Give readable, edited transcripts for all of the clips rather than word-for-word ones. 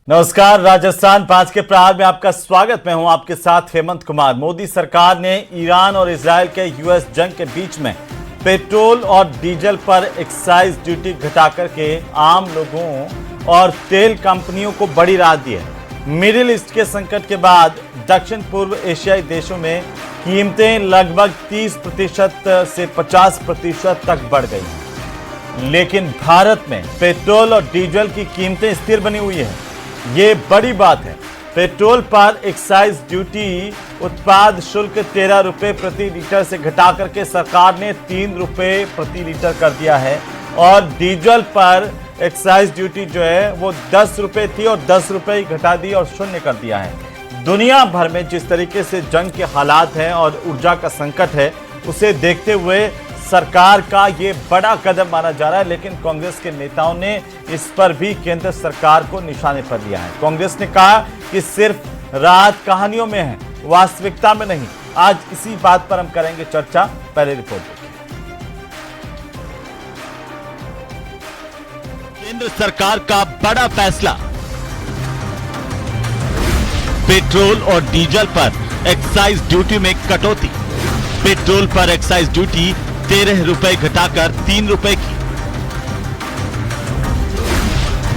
नमस्कार, राजस्थान 5 के प्रहार में आपका स्वागत। मैं हूं आपके साथ हेमंत कुमार। मोदी सरकार ने ईरान और इजरायल के यूएस जंग के बीच में पेट्रोल और डीजल पर एक्साइज ड्यूटी घटाकर के आम लोगों और तेल कंपनियों को बड़ी राहत दी है। मिडिल ईस्ट के संकट के बाद दक्षिण पूर्व एशियाई देशों में कीमतें लगभग 30% से 50% तक बढ़ गई हैं, लेकिन भारत में पेट्रोल और डीजल की कीमतें स्थिर बनी हुई है। ये बड़ी बात है। पेट्रोल पर एक्साइज ड्यूटी उत्पाद शुल्क 13 रुपए प्रति लीटर से घटाकर के सरकार ने 3 रुपए प्रति लीटर कर दिया है और डीजल पर एक्साइज ड्यूटी जो है वो 10 रुपए थी और 10 रुपए ही घटा दी और शून्य कर दिया है। दुनिया भर में जिस तरीके से जंग के हालात हैं और ऊर्जा का संकट है, उसे देखते हुए सरकार का ये बड़ा कदम माना जा रहा है, लेकिन कांग्रेस के नेताओं ने इस पर भी केंद्र सरकार को निशाने पर लिया है। कांग्रेस ने कहा कि सिर्फ राहत कहानियों में है, वास्तविकता में नहीं। आज इसी बात पर हम करेंगे चर्चा। पहले रिपोर्ट देखिए। केंद्र सरकार का बड़ा फैसला, पेट्रोल और डीजल पर एक्साइज ड्यूटी में कटौती। पेट्रोल पर एक्साइज ड्यूटी 13 रुपए घटाकर 3 रुपए की।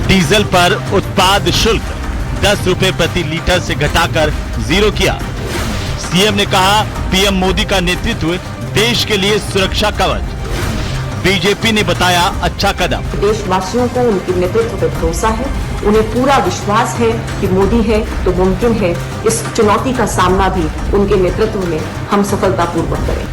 डीजल पर उत्पाद शुल्क 10 रुपए प्रति लीटर से घटाकर 0 किया। सीएम ने कहा, पीएम मोदी का नेतृत्व देश के लिए सुरक्षा कवच। बीजेपी ने बताया अच्छा कदम। देशवासियों को उनके नेतृत्व पर भरोसा है, उन्हें पूरा विश्वास है कि मोदी है तो मुमकिन है इस चुनौती का सामना भी उनके नेतृत्व में हम सफलतापूर्वक करें।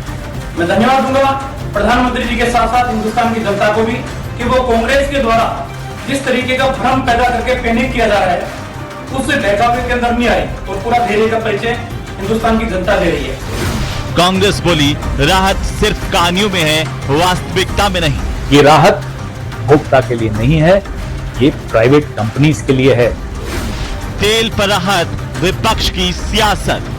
मैं धन्यवाद दूंगा प्रधानमंत्री जी के साथ साथ हिंदुस्तान की जनता को भी कि वो कांग्रेस के द्वारा जिस तरीके का भ्रम पैदा करके पैनिक किया जा रहा है, उस बहकावे के अंदर नहीं आए और पूरा धैर्य का परिचय हिंदुस्तान की जनता दे रही है। कांग्रेस बोली, राहत सिर्फ कहानियों में है, वास्तविकता में नहीं। ये राहत उपभोक्ता के लिए नहीं है, ये प्राइवेट कंपनीज के लिए है। तेल पर राहत, विपक्ष की सियासत।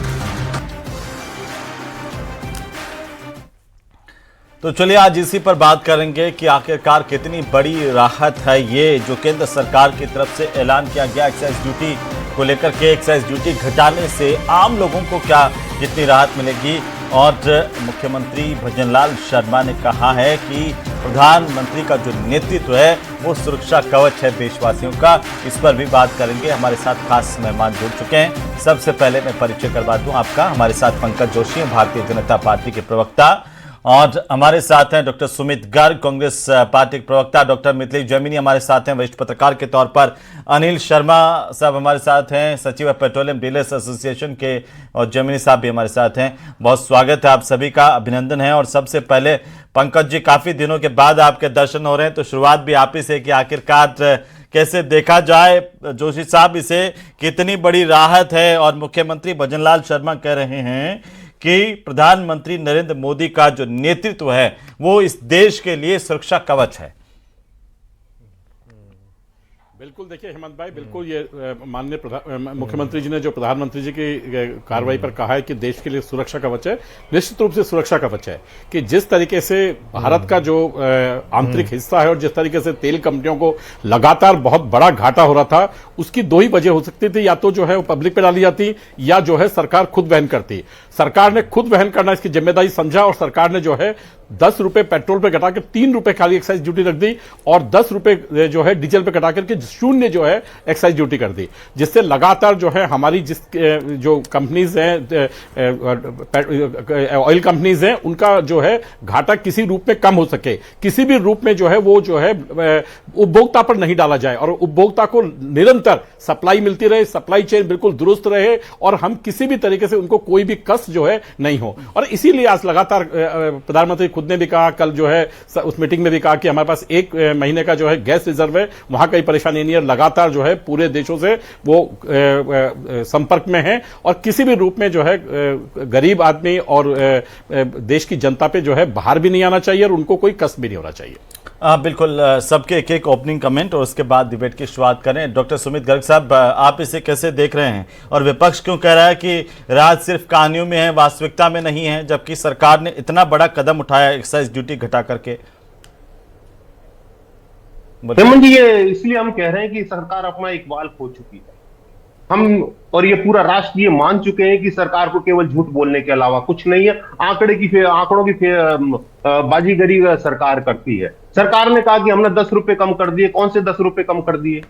तो चलिए आज इसी पर बात करेंगे कि आखिरकार कितनी बड़ी राहत है ये जो केंद्र सरकार की तरफ से ऐलान किया गया। एक्साइज ड्यूटी को लेकर के एक्साइज ड्यूटी घटाने से आम लोगों को क्या कितनी राहत मिलेगी। और मुख्यमंत्री भजनलाल शर्मा ने कहा है कि प्रधानमंत्री का जो नेतृत्व है वो सुरक्षा कवच है देशवासियों का। इस पर भी बात करेंगे। हमारे साथ खास मेहमान जुड़ चुके हैं। सबसे पहले मैं परिचय करवा दूं आपका। हमारे साथ पंकज जोशी हैं, भारतीय जनता पार्टी के प्रवक्ता, और हमारे साथ हैं डॉक्टर सुमित गर्ग, कांग्रेस पार्टी के प्रवक्ता। डॉक्टर मिथिलेश जैमिनी हमारे साथ हैं, वरिष्ठ पत्रकार के तौर पर। अनिल शर्मा साहब हमारे साथ हैं, सचिव पेट्रोलियम डीलर्स एसोसिएशन के, और जैमिनी साहब भी हमारे साथ हैं। बहुत स्वागत है आप सभी का, अभिनंदन है। और सबसे पहले पंकज जी, काफी दिनों के बाद आपके दर्शन हो रहे हैं, तो शुरुआत भी आप ही से कि आखिरकार कैसे देखा जाए जोशी साहब, इसे कितनी बड़ी राहत है। और मुख्यमंत्री भजनलाल शर्मा कह रहे हैं कि प्रधानमंत्री नरेंद्र मोदी का जो नेतृत्व है वो इस देश के लिए सुरक्षा कवच है। बिल्कुल, देखिए हेमंत भाई, बिल्कुल ये माननीय मुख्यमंत्री जी ने जो प्रधानमंत्री जी की कार्रवाई पर कहा है कि देश के लिए सुरक्षा कवच है, निश्चित रूप से सुरक्षा कवच है। कि जिस तरीके से भारत का जो आंतरिक हिस्सा है और जिस तरीके से तेल कंपनियों को लगातार बहुत बड़ा घाटा हो रहा था, उसकी दो ही वजह हो सकती थी, या तो जो है वो पब्लिक पे डाली जाती या जो है सरकार खुद वहन करती। सरकार ने खुद वहन करना इसकी जिम्मेदारी समझा और सरकार ने जो है 10 रुपए पेट्रोल पे घटाकर 3 रुपए खाली एक्साइज ड्यूटी रख दी और 10 रुपए जो है डीजल पे घटाकर के शून्य जो है एक्साइज ड्यूटी कर दी, जिससे लगातार जो है हमारी जो कंपनीज हैं, ऑयल कंपनीज हैं, उनका जो है घाटा किसी रूप में कम हो सके, किसी भी रूप में जो है वो जो है उपभोक्ता पर नहीं डाला जाए और उपभोक्ता को निरंतर सप्लाई मिलती रहे, सप्लाई चेन बिल्कुल दुरुस्त रहे और हम किसी भी तरीके से उनको कोई भी कष्ट जो है नहीं हो। और इसीलिए आज लगातार प्रधानमंत्री खुद ने भी कहा, कल जो है उस मीटिंग में भी कहा कि हमारे पास 1 महीने का जो है गैस रिजर्व है, वहां कोई परेशानी नहीं है। लगातार जो है पूरे देशों से वो संपर्क में है और किसी भी रूप में जो है गरीब आदमी और देश की जनता पे जो है बाहर भी नहीं आना चाहिए और उनको कोई कष्ट भी नहीं होना चाहिए। बिल्कुल, सबके एक एक ओपनिंग कमेंट और उसके बाद डिबेट की शुरुआत करें। डॉक्टर सुमित गर्ग साहब, आप इसे कैसे देख रहे हैं और विपक्ष क्यों कह रहा है कि राज सिर्फ कहानियों में है, वास्तविकता में नहीं है, जबकि सरकार ने इतना बड़ा कदम उठाया एक्साइज ड्यूटी घटा करके? हेमंत जी, ये इसलिए हम कह रहे हैं कि सरकार अपना इकबाल खो चुकी है। हम और ये पूरा राष्ट्र ये मान चुके हैं कि सरकार को केवल झूठ बोलने के अलावा कुछ नहीं है। आंकड़ों की बाजीगरी सरकार करती है। सरकार ने कहा कि हमने 10 रुपए कम कर दिए। कौन से 10 रुपए कम कर दिए?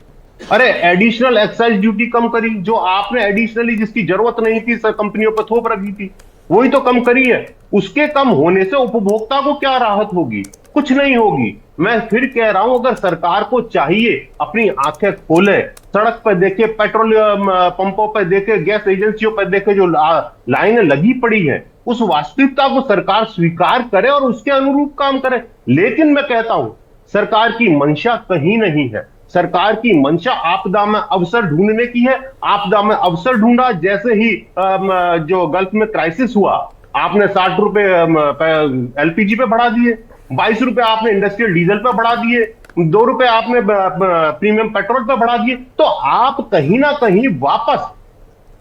अरे एडिशनल एक्साइज ड्यूटी कम करी, जो आपने एडिशनली जिसकी जरूरत नहीं थी कंपनियों पर थोप रखी थी, वही तो कम करी है। उसके कम होने से उपभोक्ता को क्या राहत होगी? कुछ नहीं होगी। मैं फिर कह रहा हूं, अगर सरकार को चाहिए अपनी आंखें खोले, सड़क पर देखे, पेट्रोल पंपों पर देखे, गैस एजेंसियों पर देखे, जो लाइनें लगी पड़ी है, उस वास्तविकता को सरकार स्वीकार करे और उसके अनुरूप काम करे। लेकिन मैं कहता हूं, सरकार की मंशा कहीं नहीं है। सरकार की मंशा आपदा में अवसर ढूंढने की है। आपदा में अवसर ढूंढा, जैसे ही जो गल्फ में क्राइसिस हुआ, आपने 60 रुपए एलपीजी पे बढ़ा दिए, 22 रुपए आपने इंडस्ट्रियल डीजल पे बढ़ा दिए, 2 रुपए आपने प्रीमियम पेट्रोल पे बढ़ा दिए। तो आप कहीं ना कहीं वापस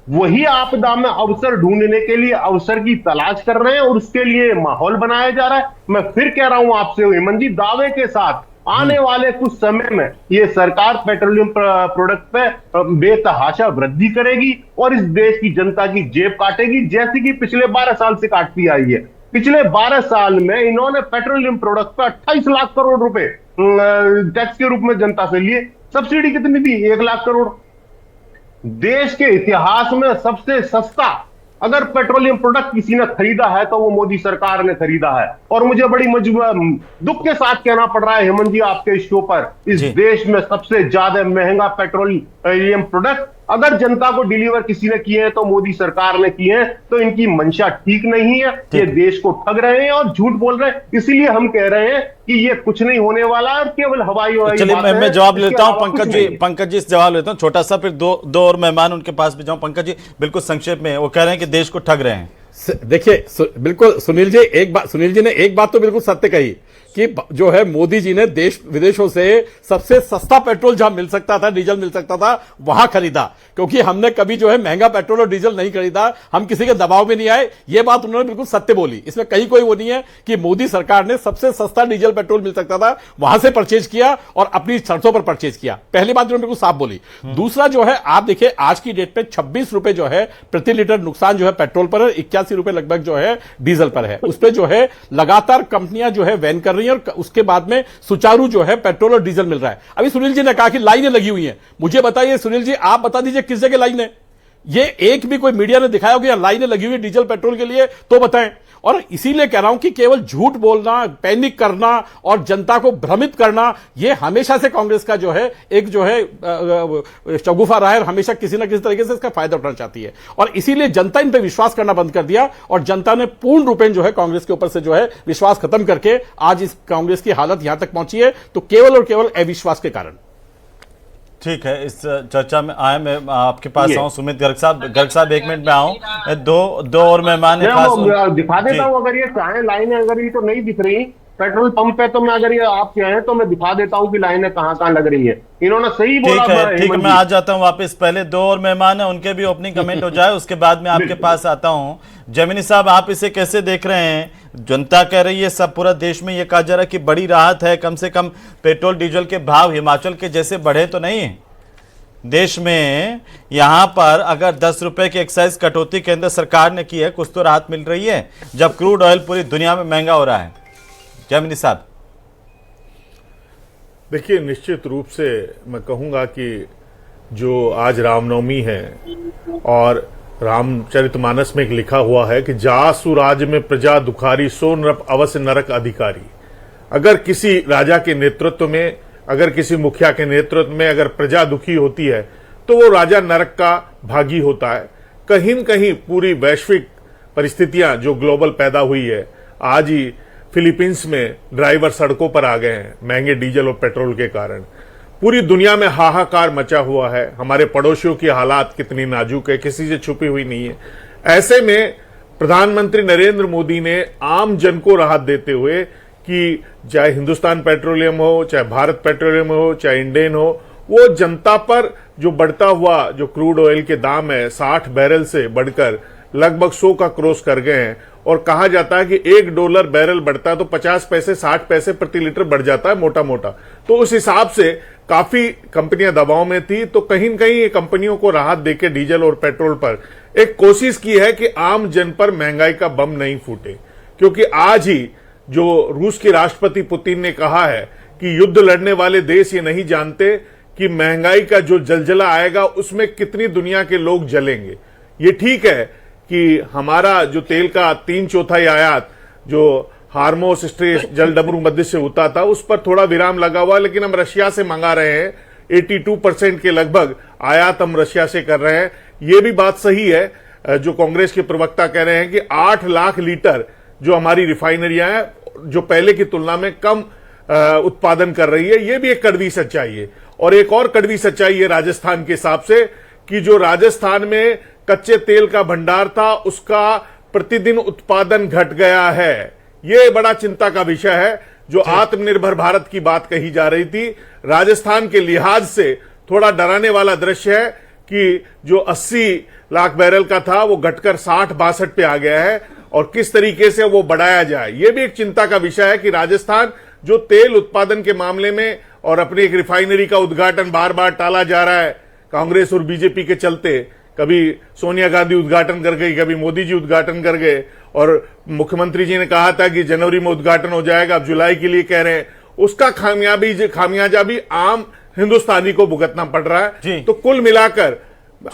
वही आपदा में अवसर ढूंढने के लिए अवसर की तलाश कर रहे हैं और उसके लिए माहौल बनाया जा रहा है। मैं फिर कह रहा हूं आपसे, हेमंत जी, दावे के साथ, आने वाले कुछ समय में ये सरकार पेट्रोलियम प्रोडक्ट पे बेतहाशा वृद्धि करेगी और इस देश की जनता की जेब काटेगी, जैसे कि पिछले 12 साल से काटती आई है। पिछले 12 साल में इन्होंने पेट्रोलियम प्रोडक्ट पे 28 लाख करोड़ रुपए टैक्स के रूप में जनता से लिए। सब्सिडी कितनी थी? 1 लाख करोड़। देश के इतिहास में सबसे सस्ता अगर पेट्रोलियम प्रोडक्ट किसी ने खरीदा है तो वो मोदी सरकार ने खरीदा है। और मुझे बड़ी दुख के साथ कहना पड़ रहा है, हेमंत जी, आपके इस शो पर, इस देश में सबसे ज्यादा महंगा पेट्रोलियम प्रोडक्ट अगर जनता को डिलीवर किसी ने किए हैं तो मोदी सरकार ने किए हैं। तो इनकी मंशा ठीक नहीं है। ये देश को ठग रहे हैं और झूठ बोल रहे हैं। इसीलिए हम कह रहे हैं कि ये कुछ नहीं होने वाला है, केवल हवाई चलिए मैं जवाब लेता हूं पंकज जी से जवाब लेता हूं छोटा सा, फिर दो और मेहमान उनके पास भी जाऊं। पंकज जी, बिल्कुल संक्षेप में, वो कह रहे हैं कि देश को ठग रहे हैं। देखिए बिल्कुल सुनील जी ने एक बात तो बिल्कुल सत्य कही कि जो है मोदी जी ने देश विदेशों से सबसे सस्ता पेट्रोल जहां मिल सकता था, डीजल मिल सकता था, वहां खरीदा। क्योंकि हमने कभी जो है महंगा पेट्रोल और डीजल नहीं खरीदा, हम किसी के दबाव में नहीं आए। ये बात उन्होंने बिल्कुल सत्य बोली। इसमें कहीं कोई वो नहीं है कि मोदी सरकार ने सबसे सस्ता डीजल पेट्रोल मिल सकता था वहां से परचेज किया और अपनी शर्तों पर परचेज किया। पहली बात उन्होंने बिल्कुल साफ बोली। दूसरा जो है, आप देखिए आज की डेट में 26 रुपए जो है प्रति लीटर नुकसान जो है पेट्रोल पर है, 81 रुपए लगभग जो है डीजल पर है। उस पर जो है लगातार कंपनियां जो है बैन कर रही हैं और उसके बाद में सुचारू जो है पेट्रोल और डीजल मिल रहा है। अभी सुनील जी ने कहा कि लाइनें लगी हुई हैं। मुझे बताइए सुनील जी, आप बता दीजिए किस जगह लाइन है? ये एक भी कोई मीडिया ने दिखाया होगा लाइनें लगी हुई डीजल पेट्रोल के लिए तो बताएं। और इसीलिए कह रहा हूं कि केवल झूठ बोलना, पैनिक करना और जनता को भ्रमित करना, यह हमेशा से कांग्रेस का जो है एक जो है शगुफा रहा है। हमेशा किसी ना किसी तरीके से इसका फायदा उठाना चाहती है और इसीलिए जनता इन पर विश्वास करना बंद कर दिया और जनता ने पूर्ण रूपेण जो है कांग्रेस के ऊपर से जो है विश्वास खत्म करके आज इस कांग्रेस की हालत यहां तक पहुंची है, तो केवल और केवल अविश्वास के कारण। ठीक है, इस चर्चा में आए, मैं आपके पास आऊं। सुमित गर्ग साहब 1 मिनट में आऊं। दो और मेहमान दिखा देता हूं, अगर ये चाहे लाइनें, अगर ये तो नहीं दिख रही पेट्रोल पंप पे, तो मैं, अगर ये आप चाहें तो मैं दिखा देता हूं कि लाइनें कहां लग रही है। इन्होंने सही बोला। ठीक है, मैं आ जाता हूं वापस। पहले 2 और मेहमान है, उनके भी ओपनिंग कमेंट हो जाए, उसके बाद में आपके पास आता हूं। जैमिनी साहब, आप इसे कैसे देख रहे हैं? जनता कह रही है, सब पूरा देश में ये कहा जा रहा है कि बड़ी राहत है, कम से कम पेट्रोल डीजल के भाव हिमाचल के जैसे बढ़े तो नहीं है देश में। यहां पर अगर 10 रुपए की एक्साइज कटौती केंद्र सरकार ने की है, कुछ तो राहत मिल रही है, जब क्रूड ऑयल पूरी दुनिया में महंगा हो रहा है। जैमिनी साहब, देखिए, निश्चित रूप से मैं कहूंगा कि जो आज रामनवमी है और रामचरितमानस में एक लिखा हुआ है कि जासु राज में प्रजा दुखारी, सो नृप अवश्य नरक अधिकारी। अगर किसी राजा के नेतृत्व में, अगर किसी मुखिया के नेतृत्व में अगर प्रजा दुखी होती है तो वो राजा नरक का भागी होता है। कहीं न कहीं पूरी वैश्विक परिस्थितियां जो ग्लोबल पैदा हुई है, आज ही फिलीपींस में ड्राइवर सड़कों पर आ गए हैं महंगे डीजल और पेट्रोल के कारण। पूरी दुनिया में हाहाकार मचा हुआ है। हमारे पड़ोसियों की हालात कितनी नाजुक है, किसी से छुपी हुई नहीं है। ऐसे में प्रधानमंत्री नरेंद्र मोदी ने आम जन को राहत देते हुए कि चाहे हिंदुस्तान पेट्रोलियम हो, चाहे भारत पेट्रोलियम हो, चाहे इंडेन हो, वो जनता पर जो बढ़ता हुआ जो क्रूड ऑयल के दाम है 60 बैरल से बढ़कर लगभग 100 का क्रॉस कर गए हैं और कहा जाता है कि $1 बैरल बढ़ता है तो 50 पैसे 60 पैसे प्रति लीटर बढ़ जाता है मोटा मोटा। तो उस हिसाब से काफी कंपनियां दबाव में थी, तो कहीं न कहीं ये कंपनियों को राहत देके डीजल और पेट्रोल पर एक कोशिश की है कि आम जन पर महंगाई का बम नहीं फूटे। क्योंकि आज ही जो रूस के राष्ट्रपति पुतिन ने कहा है कि युद्ध लड़ने वाले देश ये नहीं जानते कि महंगाई का जो जलजला आएगा उसमें कितनी दुनिया के लोग जलेंगे। ये ठीक है कि हमारा जो तेल का 3/4 आयात जो हार्मोस स्ट्रेस जलडमरू मध्य से होता था उस पर थोड़ा विराम लगा हुआ, लेकिन हम रशिया से मंगा रहे हैं। 82% के लगभग आयात हम रशिया से कर रहे हैं। ये भी बात सही है जो कांग्रेस के प्रवक्ता कह रहे हैं कि 8 लाख लीटर जो हमारी रिफाइनरियां हैं जो पहले की तुलना में कम उत्पादन कर रही है, ये भी एक कड़वी सच्चाई है। और एक और कड़वी सच्चाई है राजस्थान के हिसाब से कि जो राजस्थान में कच्चे तेल का भंडार था उसका प्रतिदिन उत्पादन घट गया है। यह बड़ा चिंता का विषय है। जो आत्मनिर्भर भारत की बात कही जा रही थी, राजस्थान के लिहाज से थोड़ा डराने वाला दृश्य है कि जो 80 लाख बैरल का था वो घटकर 60-62 पे आ गया है और किस तरीके से वो बढ़ाया जाए यह भी एक चिंता का विषय है कि राजस्थान जो तेल उत्पादन के मामले में और अपनी एक रिफाइनरी का उद्घाटन बार बार टाला जा रहा है कांग्रेस और बीजेपी के चलते। कभी सोनिया गांधी उद्घाटन कर गई, कभी मोदी जी उद्घाटन कर गए और मुख्यमंत्री जी ने कहा था कि जनवरी में उद्घाटन हो जाएगा, अब जुलाई के लिए कह रहे हैं। उसका खामियाजा भी आम हिंदुस्तानी को भुगतना पड़ रहा है। तो कुल मिलाकर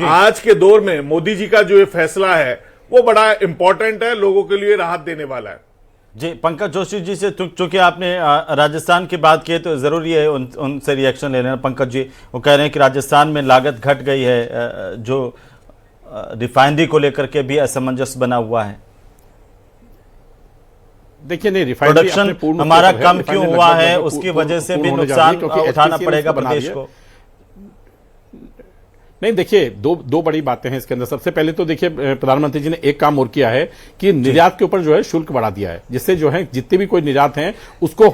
आज के दौर में मोदी जी का जो ये फैसला है वो बड़ा इंपॉर्टेंट है, लोगों के लिए राहत देने वाला है। जी, पंकज जोशी जी से चूंकि आपने राजस्थान की बात की है तो जरूरी है उनसे रिएक्शन ले लेना। पंकज जी वो कह रहे हैं कि राजस्थान में लागत घट गई है, जो रिफाइनरी को लेकर के भी असमंजस बना हुआ है। देखिए नहीं, रिफाइनरी प्रोडक्शन हमारा कम क्यों हुआ है उसकी वजह से भी नुकसान उठाना पड़ेगा प्रदेश को। नहीं, देखिए दो बड़ी बातें हैं इसके अंदर। सबसे पहले तो देखिए प्रधानमंत्री जी ने एक काम और किया है कि निर्यात के ऊपर जो है शुल्क बढ़ा दिया है, जिससे जो है जितने भी कोई निर्यात हैं उसको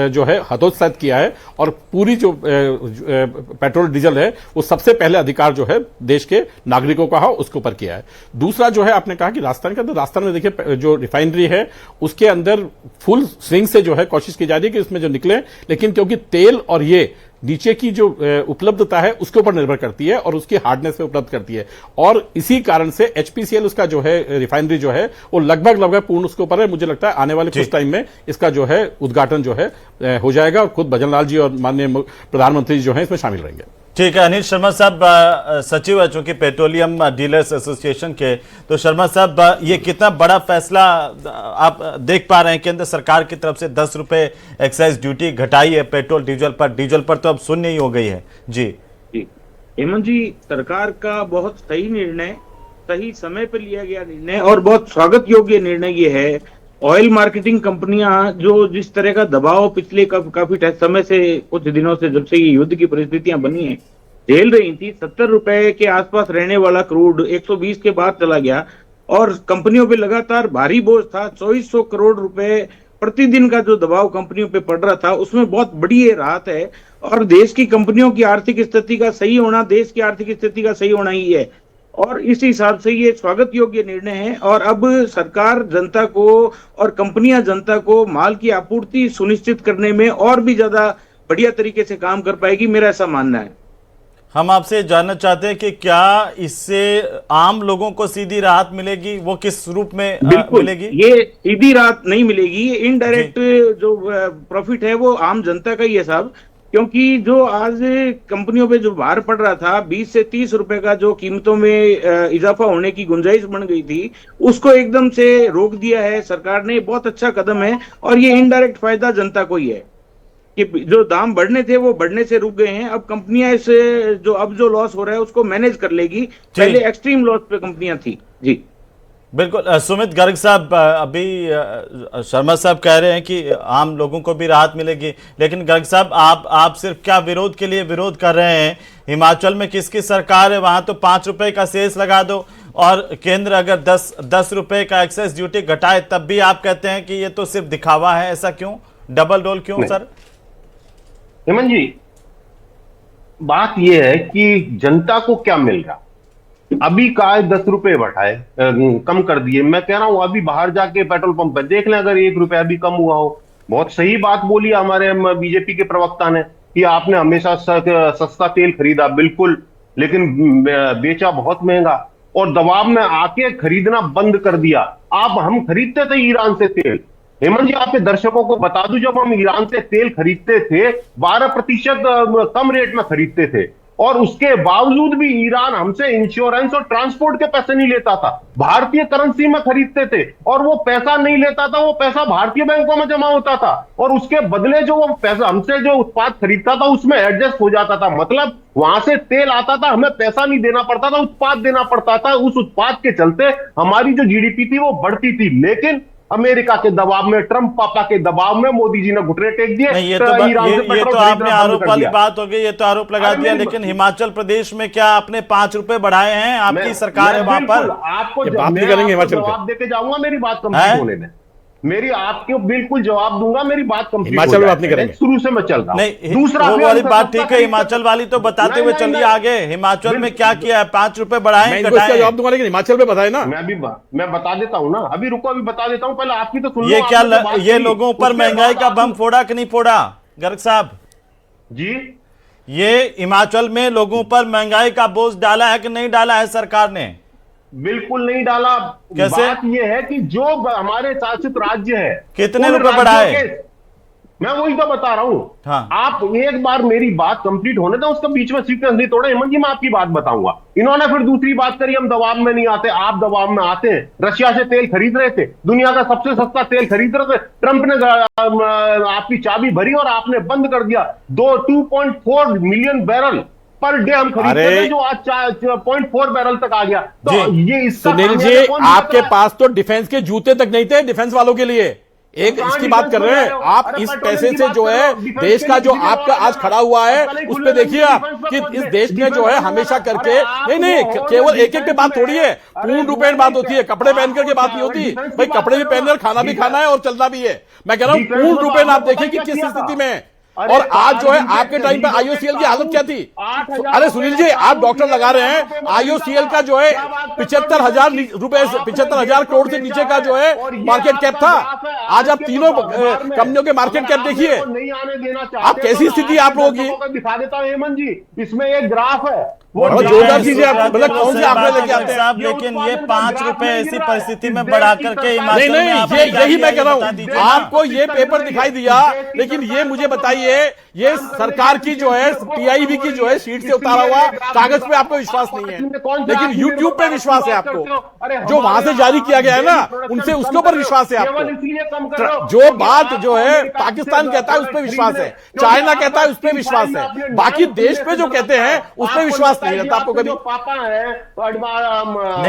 जो है हतोत्साहित किया है और पूरी जो पेट्रोल डीजल है वो सबसे पहले अधिकार जो है देश के नागरिकों का हो उसके ऊपर किया है। दूसरा जो है आपने कहा कि राजस्थान में देखिए जो रिफाइनरी है उसके अंदर फुल स्विंग से जो है कोशिश की जा रही है कि इसमें जो निकले, लेकिन क्योंकि तेल और ये नीचे की जो उपलब्धता है उसके ऊपर निर्भर करती है और उसकी हार्डनेस पे उपलब्ध करती है और इसी कारण से एचपीसीएल उसका जो है रिफाइनरी जो है वो लगभग पूर्ण उसके ऊपर है। मुझे लगता है आने वाले कुछ टाइम में इसका जो है उद्घाटन जो है हो जाएगा और खुद भजनलाल जी और माननीय प्रधानमंत्री जो है इसमें शामिल रहेंगे। ठीक है, अनिल शर्मा साहब सचिव है चूंकि पेट्रोलियम डीलर्स एसोसिएशन के, तो शर्मा साहब ये कितना बड़ा फैसला आप देख पा रहे हैं केंद्र सरकार की तरफ से 10 रुपए एक्साइज ड्यूटी घटाई है पेट्रोल डीजल पर तो अब शून्य ही हो गई है। जी हेमंत जी, सरकार का बहुत सही निर्णय, सही समय पर लिया गया निर्णय और बहुत स्वागत योग्य निर्णय ये है। ऑयल मार्केटिंग कंपनियां जो जिस तरह का दबाव पिछले काफी समय से कुछ दिनों से जब से ये युद्ध की परिस्थितियां बनी हैं झेल रही थी, 70 रुपए के आसपास रहने वाला क्रूड 120 के बाद चला गया और कंपनियों पे लगातार भारी बोझ था। 2400 करोड़ रुपए प्रतिदिन का जो दबाव कंपनियों पे पड़ रहा था उसमें बहुत बड़ी ये राहत है और देश की कंपनियों की आर्थिक स्थिति का सही होना देश की आर्थिक स्थिति का सही होना ही है और इस हिसाब से ये स्वागत योग्य निर्णय है। और अब सरकार जनता को और कंपनियां जनता को माल की आपूर्ति सुनिश्चित करने में और भी ज्यादा बढ़िया तरीके से काम कर पाएगी, मेरा ऐसा मानना है। हम आपसे जानना चाहते हैं कि क्या इससे आम लोगों को सीधी राहत मिलेगी, वो किस रूप में मिलेगी? ये सीधी राहत नहीं मिलेगी, ये इनडायरेक्ट जो प्रॉफिट है वो आम जनता का ही है साहब, क्योंकि जो आज कंपनियों पे जो भार पड़ रहा था 20 से 30 रुपए का जो कीमतों में इजाफा होने की गुंजाइश बन गई थी उसको एकदम से रोक दिया है सरकार ने। बहुत अच्छा कदम है और ये इनडायरेक्ट फायदा जनता को ही है कि जो दाम बढ़ने थे वो बढ़ने से रुक गए हैं। अब कंपनियां इस जो लॉस हो रहा है उसको मैनेज कर लेगी, पहले एक्सट्रीम लॉस पे कंपनियां थी। जी बिल्कुल। सुमित गर्ग साहब, अभी शर्मा साहब कह रहे हैं कि आम लोगों को भी राहत मिलेगी, लेकिन गर्ग साहब आप सिर्फ क्या विरोध के लिए विरोध कर रहे हैं? हिमाचल में किसकी सरकार है, वहां तो 5 रुपए का सेस लगा दो और केंद्र अगर 10 रुपए का एक्साइज ड्यूटी घटाए तब भी आप कहते हैं कि ये तो सिर्फ दिखावा है। ऐसा क्यों? डबल रोल क्यों सर? हेमंत जी, बात यह है कि जनता को क्या मिल रहा, अभी का 10 रुपए बढ़ाए, कम कर दिए। मैं कह रहा हूं अभी बाहर जाके पेट्रोल पंप पर देख लें, अगर 1 रुपया भी कम हुआ हो। बहुत सही बात बोली हमारे बीजेपी के प्रवक्ता ने कि आपने हमेशा सस्ता तेल खरीदा, बिल्कुल, लेकिन बेचा बहुत महंगा और दबाव में आके खरीदना बंद कर दिया। हम खरीदते थे ईरान से तेल। हेमंत जी, आपके दर्शकों को बता दूं, जब हम ईरान से तेल खरीदते थे 12% कम रेट में खरीदते थे, और उसके बावजूद भी ईरान हमसे इंश्योरेंस और ट्रांसपोर्ट के पैसे नहीं लेता था। भारतीय करेंसी में खरीदते थे और वो पैसा नहीं लेता था, वो पैसा भारतीय बैंकों में जमा होता था और उसके बदले जो वो पैसा हमसे जो उत्पाद खरीदता था उसमें एडजस्ट हो जाता था। मतलब वहां से तेल आता था, हमें पैसा नहीं देना पड़ता था, उत्पाद देना पड़ता था। उस उत्पाद के चलते हमारी जो जीडीपी थी वो बढ़ती थी। लेकिन अमेरिका के दबाव में, ट्रंप पापा के दबाव में मोदी जी ने घुटने टेक दिए। नहीं, ये तो आपने आरोप वाली बात हो गई, ये तो आरोप लगा दिया। लेकिन हिमाचल प्रदेश में क्या आपने 5 रुपए बढ़ाए हैं? आपकी सरकार है वहां पर। आपको बात नहीं करेंगे हिमाचल पे। जवाब देके जाऊंगा, मेरी बात कंप्लीट होने में। मेरी आपको बिल्कुल जवाब दूंगा, मेरी बात कंप्लीट। हिमाचल में बात नहीं करेंगे, शुरू से मैं चल रहा हूं। नहीं, दूसरा वो वाली बात ठीक है, हिमाचल वाली तो बताते हुए चलिए आगे। हिमाचल में क्या किया है? 5 रुपए बढ़ाए, घटाए? जवाब दूंगा, लेकिन हिमाचल में बताए ना। मैं बता देता हूं ना, अभी रुको, अभी बता देता हूं, पहले आपकी तो सुन लो। ये क्या ये लोगों पर महंगाई का बम फोड़ा कि नहीं फोड़ा गर्ग साहब जी? ये हिमाचल में लोगों पर महंगाई का बोझ डाला है कि नहीं डाला है सरकार ने? बिल्कुल नहीं डाला। कैसे? बात यह है कि जो हमारे शासित राज्य है, कितने रुपए बढ़ाए? मैं वही तो बता रहा हूं। हाँ। आप एक बार मेरी बात कंप्लीट होने दो, उसका बीच में सीक्वेंस नहीं तोड़े। हेमंत जी, मैं आपकी बात बताऊंगा। इन्होंने फिर दूसरी बात करी, हम दबाव में नहीं आते, आप दबाव में आते हैं। रशिया से तेल खरीद रहे थे, दुनिया का सबसे सस्ता तेल खरीद रहे थे। ट्रंप ने आपकी चाबी भरी और आपने बंद कर दिया। 2.4 मिलियन बैरल पर डे हम खरीदते थे, जो आज 0.4 बैरल तक आ गया। तो ये इसका सुनील जी, आपके पास तो डिफेंस के जूते तक नहीं थे डिफेंस वालों के लिए। एक इसकी बात कर रहे हैं आप। इस पैसे से जो है देश का जो आपका आज खड़ा हुआ है उस पे देखिए आप कि इस देश ने जो है हमेशा करके, नहीं केवल एक पे बात थोड़ी है, पूर्ण रूपेण बात होती है। कपड़े पहन करके बात नहीं होती भाई, कपड़े भी पहनकर खाना भी खाना है और चलना भी है। मैं कह रहा हूं पूर्ण रूपेण आप देखिए कि किस स्थिति में है। और आज जो है आपके टाइम पे आईओसीएल की हालत क्या थी? अरे सुनील जी, आप डॉक्टर लगा रहे हैं, आईओसीएल का जो है 75,000 करोड़ से नीचे का जो है मार्केट कैप था। आज आप तीनों कंपनियों के मार्केट कैप देखिए, आप कैसी स्थिति आप लोगों की। दिखा देता हूं हेमंत जी, इसमें एक ग्राफ है, वो जोरदार चीजें आप मतलब कौन से आंकड़े लेके आते हैं साहब? लेकिन ये 5 रुपए ऐसी परिस्थिति में बढ़ा करके हिमाचल में नहीं, यही मैं कह रहा हूं। आपको ये पेपर दिखाई दिया, लेकिन ये मुझे बताइए, ये सरकार की जो है पीआईबी की जो है शीट से उतारा हुआ कागज पे आपको विश्वास नहीं है, लेकिन यूट्यूब पे विश्वास है आपको। जो वहां से जारी किया गया है ना, उनसे उसके ऊपर विश्वास है आपको। जो बात जो है पाकिस्तान कहता है उस पर विश्वास है, चाइना कहता है उस पर विश्वास है, बाकी देश पे जो कहते हैं उस पर विश्वास नहीं रहता आपको कभी।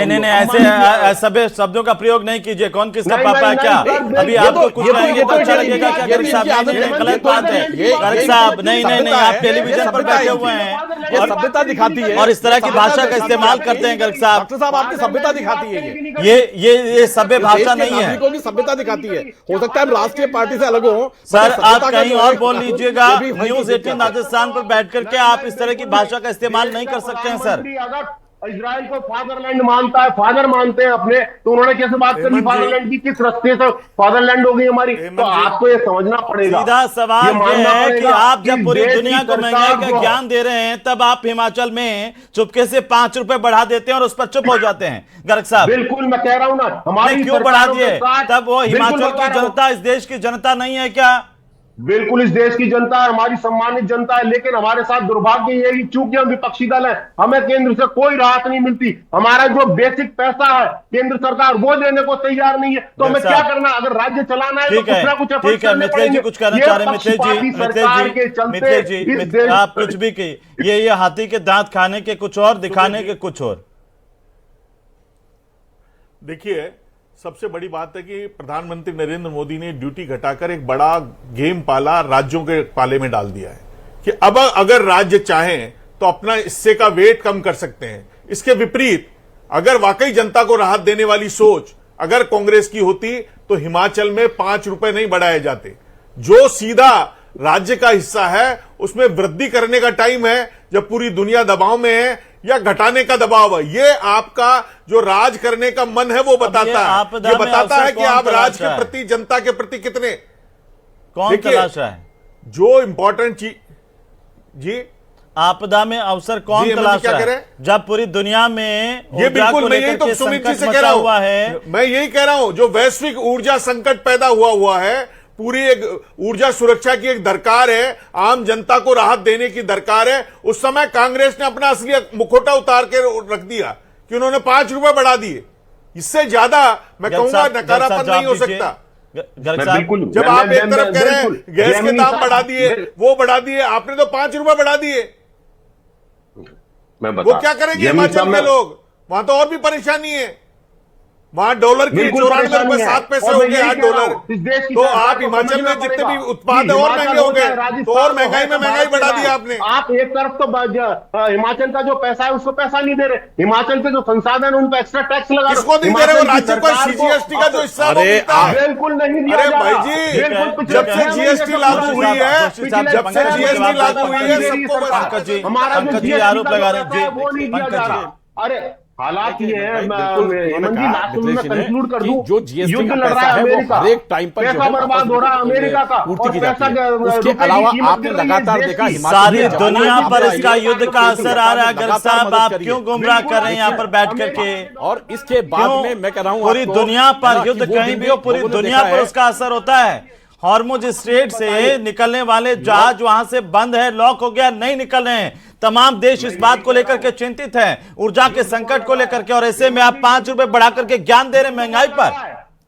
नहीं, ऐसे सभी शब्दों का प्रयोग नहीं कीजिए। कौन किसका पापा है क्या? अभी आपको कुछ कहेंगे तो अच्छा लगेगा क्या गर्ग साहब? गलत बात है गर्ग साहब। नहीं, आप टेलीविजन पर बैठे हुए हैं और सभ्यता दिखाती है और इस तरह की भाषा का इस्तेमाल करते हैं गर्ग साहब। डॉक्टर साहब, आपकी सभ्यता दिखाती है ये सभ्य भाषा नहीं है। नागरिकों की सभ्यता दिखाती है। हो सकता है राष्ट्रीय पार्टी से अलग हो सर, आप कहीं और बोल लीजिएगा। न्यूज 18 राजस्थान पर बैठ करके आप इस तरह की भाषा का इस्तेमाल नहीं कर सकते हैं सर। अगर इजराइल को फादरलैंड मानता है, फादर मानते हैं अपने, तो उन्होंने कैसे बात करी फादरलैंड की? किस रास्ते से फादरलैंड हो गई हमारी? तो आपको ये समझना पड़ेगा। सीधा सवाल ये है कि आप जब पूरी दुनिया को महंगाई का ज्ञान दे रहे हैं, तब आप हिमाचल में चुपके से 5 रुपए बढ़ा देते हैं और उस पर चुप हो जाते हैं गर्ग साहब। बिल्कुल, मैं कह रहा हूं ना, हमारी क्यों बढ़ा दिए? तब वो हिमाचल की जनता इस देश की जनता नहीं है क्या? बिल्कुल इस देश की जनता है, हमारी सम्मानित जनता है। लेकिन हमारे साथ दुर्भाग्य ये है कि चूंकि हम विपक्षी दल है, हमें केंद्र से कोई राहत नहीं मिलती। हमारा जो बेसिक पैसा है केंद्र सरकार वो देने को तैयार नहीं है। तो हमें क्या करना? अगर राज्य चलाना है तो कुछ ना कुछ ठीक है। मिथिलेश जी कुछ कहना चाह रहे हैं। मिथिलेश जी आप कुछ भी कहिए, ये हाथी के दांत खाने के कुछ और, दिखाने के कुछ और। देखिए, सबसे बड़ी बात है कि प्रधानमंत्री नरेंद्र मोदी ने ड्यूटी घटाकर एक बड़ा गेम पाला राज्यों के पाले में डाल दिया है कि अब अगर राज्य चाहें तो अपना हिस्से का वेट कम कर सकते हैं। इसके विपरीत अगर वाकई जनता को राहत देने वाली सोच अगर कांग्रेस की होती तो हिमाचल में 5 रुपए नहीं बढ़ाए जाते। जो सीधा राज्य का हिस्सा है उसमें वृद्धि करने का टाइम है जब पूरी दुनिया दबाव में है, या घटाने का दबाव है? ये आपका जो राज करने का मन है वो बताता है। ये बताता है कि आप राज के प्रति, जनता के प्रति कितने कौन तलाश रहा है? जो इंपॉर्टेंट चीज जी, आपदा में अवसर कौन तलाश रहा है? जब पूरी दुनिया में ये बिल्कुल, मैं यही तो सुमित जी से कह रहा हूं, मैं यही कह रहा हूं, जो वैश्विक ऊर्जा संकट पैदा हुआ है, पूरी एक ऊर्जा सुरक्षा की एक दरकार है, आम जनता को राहत देने की दरकार है। उस समय कांग्रेस ने अपना असली मुखौटा उतार के रख दिया कि उन्होंने 5 रुपए बढ़ा दिए। इससे ज्यादा मैं कहूंगा नकारापन नहीं हो सकता। जब आप एक तरफ कह रहे हैं गैस के दाम बढ़ा दिए, वो बढ़ा दिए, आपने तो 5 रुपए बढ़ा दिए। वो क्या करेंगे हिमाचल के लोग? वहां तो और भी परेशानी है। वहां डॉलर की 94 रुपए 7 पैसे हो गए, $8। तो आप हिमाचल में जितने भी उत्पाद है और महंगे हो गए, तो और महंगाई में महंगाई बढ़ा दी आपने। आप एक तरफ तो हिमाचल का जो पैसा है उसको पैसा नहीं दे रहे, हिमाचल के जो संसाधन है उन पर एक्स्ट्रा टैक्स लगा रहे। किसको नहीं दे रहे? राज्य को CGST का जो हिस्सा बिल्कुल नहीं दिया। अरे भाई जी, जब से GST लागू हुई है, जब से GST लागू हुई है, सबको हमारा जो आरोप लगा रहे हैं वो नहीं दिया जा रहा। अरे हालात ये है, लास्ट में कंक्लूड कर दूं, जो GST युद्ध का लड़ रहा पैसा है है वो अमेरिका, हर एक टाइम पर पैसा बर्बाद हो रहा है अमेरिका का, पूर्ति की और जाती है। पैसा उसके अलावा आपने लगातार देखा सारी दुनिया पर इसका युद्ध का असर आ रहा है। गर्ग साहब, आप क्यों गुमराह कर रहे हैं यहाँ पर बैठ करके? और इसके बाद में मैं कह रहा हूँ पूरी दुनिया पर युद्ध कहीं भी हो, पूरी दुनिया पर उसका असर होता है। हॉर्मुज स्ट्रेट से निकलने वाले जहाज वहां से बंद है, लॉक हो गया, नहीं निकल रहे हैं। तमाम देश इस बात को लेकर के चिंतित हैं, ऊर्जा के संकट को लेकर के, और ऐसे में आप 5 रुपए बढ़ा करके ज्ञान दे रहे महंगाई पर।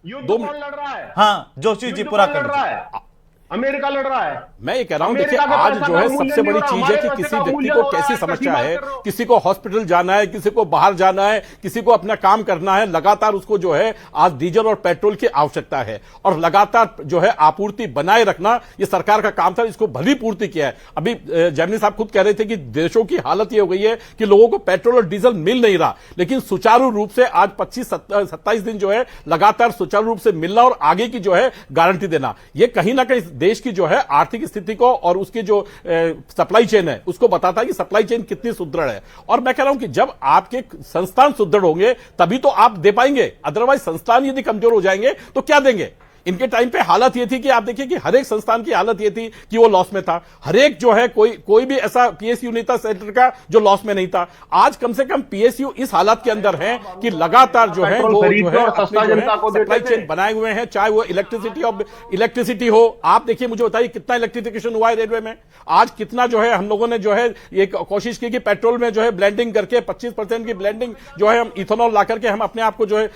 युद्ध कौन लड़ रहा है? हाँ जोशी जी, पूरा कर रहा है, अमेरिका लड़ रहा है। मैं ये कह रहा हूं, देखिए आज जो है सबसे बड़ी चीज है कि किसी व्यक्ति को कैसी समस्या है, किसी को हॉस्पिटल जाना है, किसी को बाहर जाना है, किसी को अपना काम करना है, लगातार उसको जो है आज डीजल और पेट्रोल की आवश्यकता है, और लगातार जो है आपूर्ति बनाए रखना ये सरकार का काम था, इसको भली पूर्ति किया है। अभी जैमिनी साहब खुद कह रहे थे कि देशों की हालत ये हो गई है कि लोगों को पेट्रोल और डीजल मिल नहीं रहा, लेकिन सुचारू रूप से आज 25-27 दिन जो है लगातार सुचारू रूप से मिलना और आगे की जो है गारंटी देना, ये कहीं ना कहीं देश की जो है आर्थिक स्थिति को और उसकी जो सप्लाई चेन है उसको बताता है कि सप्लाई चेन कितनी सुदृढ़ है। और मैं कह रहा हूं कि जब आपके संस्थान सुदृढ़ होंगे तभी तो आप दे पाएंगे, अदरवाइज संस्थान यदि कमजोर हो जाएंगे तो क्या देंगे? इनके टाइम पे हालत ये थी कि आप देखिए कि हर एक संस्थान की हालत ये थी कि वो लॉस में था, हर एक जो है कोई भी ऐसा PSU नहीं था सेंटर का जो लॉस में नहीं था। आज कम से कम PSU इस हालत के अंदर है कि लगातार जो है वो जो है सप्लाई चेन बनाए हुए हैं, चाहे वो इलेक्ट्रिसिटी हो। आप देखिए, मुझे बताइए कितना इलेक्ट्रिफिकेशन हुआ है रेलवे में, आज कितना जो है हम लोगों ने जो है ये कोशिश की कि पेट्रोल में जो है ब्लेंडिंग करके 25% की ब्लेंडिंग जो है हम इथेनॉल ला करके हम अपने आप को जो है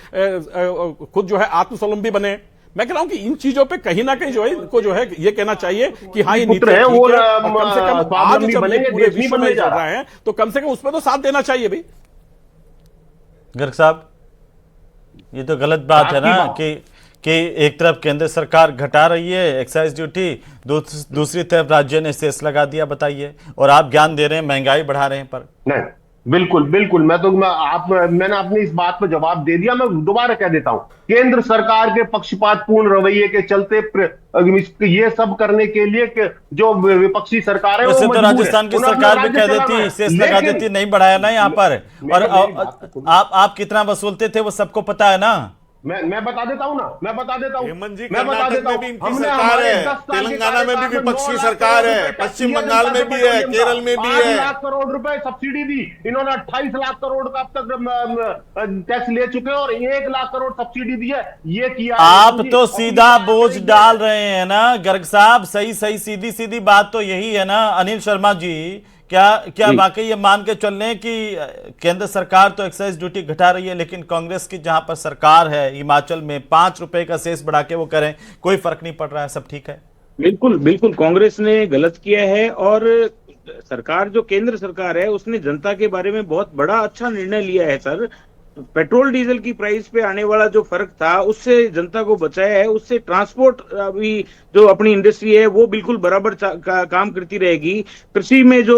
खुद जो है आत्मस्वावलंबी बने। मैं कह रहा हूं कि इन चीजों पे कहीं ना कहीं जो है इनको जो है ये कहना चाहिए कि हाँ ये नीति है, वो कम से कम आज जब ये पूरे विश्व में चल रहा है तो कम से कम उसमें तो साथ देना चाहिए भाई। गर्ग साहब, ये तो गलत बात है ना कि एक तरफ केंद्र सरकार घटा रही है एक्साइज ड्यूटी, दूसरी तरफ राज्य ने सेस लगा दिया, बताइए, और आप ज्ञान दे रहे हैं, महंगाई बढ़ा रहे हैं। पर नहीं, बिल्कुल बिल्कुल, मैंने अपनी इस बात पर जवाब दे दिया। मैं दोबारा कह देता हूं, केंद्र सरकार के पक्षपातपूर्ण रवैये के चलते ये सब करने के लिए कि जो विपक्षी सरकार है, वैसे तो राजस्थान की सरकार भी कह देती, सेस लगा देती, नहीं बढ़ाया ना यहाँ पर। और आप कितना वसूलते थे वो सबको पता है ना। मैं बता देता हूं ना, मैं बता देता हूं, हेमंत जी, कर्नाटक में भी इनकी सरकार है, तेलंगाना में भी विपक्षी सरकार है, पश्चिम बंगाल में भी है, केरल में भी है। 5 लाख करोड़ रुपए सब्सिडी दी इन्होंने, 28 लाख करोड़ का अब तक टैक्स ले चुके हैं और 1 लाख करोड़ सब्सिडी दी है। ये किया आप तो सीधा बोझ डाल रहे हैं ना गर्ग साहब, सही सीधी सीधी बात तो यही है ना। अनिल शर्मा जी, क्या वाकई ये मान के चल रहे कि केंद्र सरकार तो एक्साइज ड्यूटी घटा रही है, लेकिन कांग्रेस की जहां पर सरकार है हिमाचल में 5 रुपए का सेस बढ़ा के वो करें, कोई फर्क नहीं पड़ रहा है, सब ठीक है? बिल्कुल बिल्कुल, कांग्रेस ने गलत किया है और सरकार जो केंद्र सरकार है उसने जनता के बारे में बहुत बड़ा अच्छा निर्णय लिया है सर। पेट्रोल डीजल की प्राइस पे आने वाला जो फर्क था उससे जनता को बचाया है, उससे ट्रांसपोर्ट अभी जो अपनी इंडस्ट्री है वो बिल्कुल बराबर काम करती रहेगी। कृषि में जो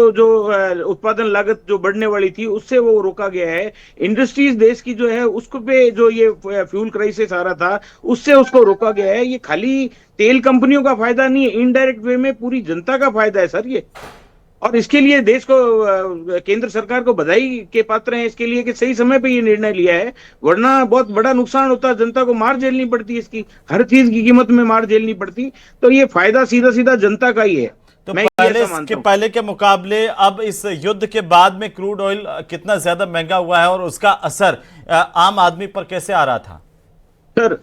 उत्पादन लागत जो बढ़ने वाली थी उससे वो रोका गया है। इंडस्ट्रीज देश की जो है उसको पे जो ये फ्यूल क्राइसिस आ रहा था उससे उसको रोका गया है। ये खाली तेल कंपनियों का फायदा नहीं है, इनडायरेक्ट वे में पूरी जनता का फायदा है सर ये। और इसके लिए देश को केंद्र सरकार को बधाई के पात्र हैं इसके लिए कि सही समय पे ये निर्णय लिया है, वरना बहुत बड़ा नुकसान होता, जनता को मार झेलनी पड़ती, इसकी हर चीज की कीमत में मार झेलनी पड़ती। तो ये फायदा सीधा सीधा जनता का ही है। तो पहले के मुकाबले अब इस युद्ध के बाद में क्रूड ऑयल कितना ज्यादा महंगा हुआ है और उसका असर आम आदमी पर कैसे आ रहा था? सर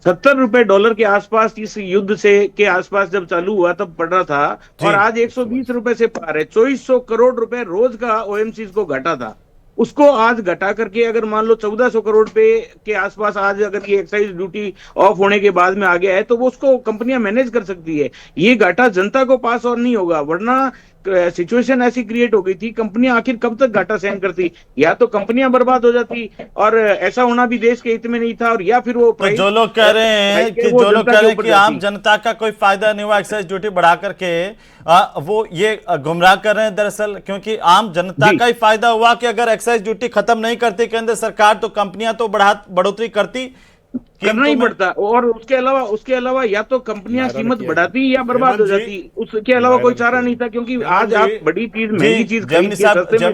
70 रुपए डॉलर के आसपास इस युद्ध से के आसपास जब चालू हुआ तब पड़ रहा था और आज 120 रुपए से पार है। 2400 करोड़ रुपए रोज का ओएमसी को घटा था, उसको आज घटा करके अगर मान लो 1400 करोड़ रुपए के आसपास आज अगर ये एक्साइज ड्यूटी ऑफ होने के बाद में आ गया है तो वो उसको कंपनियां मैनेज कर सकती है। ये घाटा जनता को पास और नहीं होगा, वरना सिचुएशन ऐसी क्रिएट हो गई थी, कंपनियां आखिर कब तक घाटा सहन करती, या तो कंपनियां बर्बाद हो जाती और ऐसा होना भी देश के हित में नहीं था, और या फिर वो तो जो लोग कह रहे हैं कि आम जनता का कोई फायदा नहीं हुआ एक्साइज ड्यूटी बढ़ा करके, वो ये गुमराह कर रहे हैं दरअसल, क्योंकि आम जनता का ही फायदा हुआ कि अगर एक्साइज ड्यूटी खत्म नहीं करती केंद्र सरकार तो कंपनियां तो बढ़ोतरी करती, करना ही पड़ता। और उसके अलावा या तो कंपनियां कीमत बढ़ाती या बर्बाद हो जाती, उसके अलावा कोई चारा नहीं था। क्योंकि आज आप बड़ी चीज महंगी चीज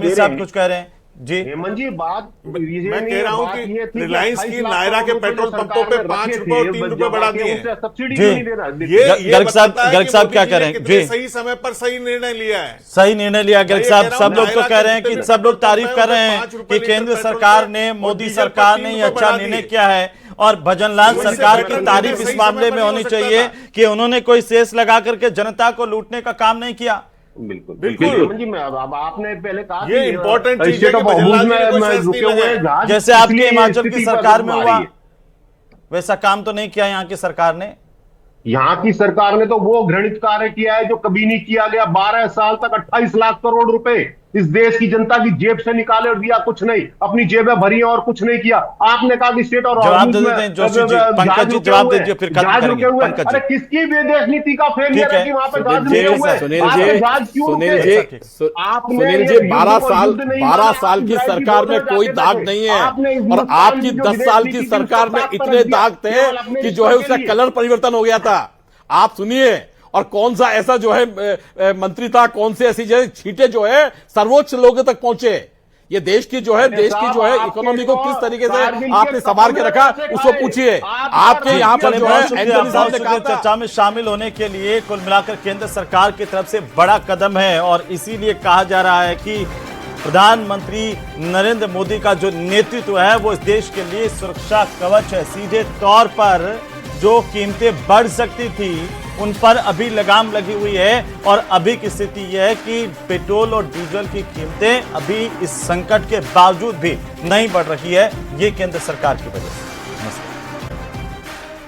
साहब कुछ कह रहे हैं जी। हेमंत जी बात मैं कह रहा हूँ कि रिलायंस की नायरा के पेट्रोल पंपों पे 5 रुपए और 3 रुपए बढ़ा दिए, सब्सिडी क्यों नहीं दे रहा? ये गर्ग साहब क्या कह रहे हैं जी? सही समय पर सही निर्णय लिया है, सही निर्णय लिया गर्ग साहब। सब लोग तो कह रहे हैं कि सब लोग तारीफ कर रहे हैं कि केंद्र सरकार ने, मोदी सरकार ने ये अच्छा निर्णय किया है, और भजनलाल सरकार की तारीफ इस मामले में होनी चाहिए कि उन्होंने कोई सेस लगा करके जनता को लूटने का काम नहीं किया। बिल्कुल बिल्कुल। आपने पहले कहा ये इंपॉर्टेंट चीज है कि जैसे आपके हिमाचल की सरकार में हुआ वैसा काम तो नहीं किया यहाँ की सरकार ने। यहाँ की सरकार ने तो वो घृणित कार्य किया है जो कभी नहीं किया गया। 12 साल तक 28 लाख करोड़ रुपए इस देश की जनता की जेब से निकाले और दिया कुछ नहीं, अपनी जेबें भरी और कुछ नहीं किया। आपने कहा कि स्टेट और जवाब दे देते हैं जोशी जी, पंकज जी जवाब दीजिए फिर खत्म करेंगे। पंकज अरे किसकी विदेश नीति का फेलियर है कि वहां पे जहाज रुके हुए? सुनील जी 12 साल की सरकार में कोई दाग नहीं है, और आपकी 10 साल की सरकार में इतने दाग थे कि जो है उसका कलर परिवर्तन हो गया था। आप सुनिए, और कौन सा ऐसा जो है मंत्री था, कौन से ऐसी जो छींटे जो है सर्वोच्च लोगों तक पहुंचे। ये देश की जो है इकोनॉमी को किस तरीके से आपने संभाल के रखा उसको पूछिए। आपके यहाँ पर जो है एंटनी साहब ने कहा चर्चा में शामिल होने के लिए कुल मिलाकर केंद्र सरकार की तरफ से बड़ा कदम है, और इसीलिए कहा जा रहा है कि प्रधानमंत्री नरेंद्र मोदी का जो नेतृत्व है वो इस देश के लिए सुरक्षा कवच है। सीधे तौर पर जो कीमतें बढ़ सकती थी उन पर अभी लगाम लगी हुई है, और अभी की स्थिति यह है कि पेट्रोल और डीजल की कीमतें अभी इस संकट के बावजूद भी नहीं बढ़ रही है, ये केंद्र सरकार की वजह से।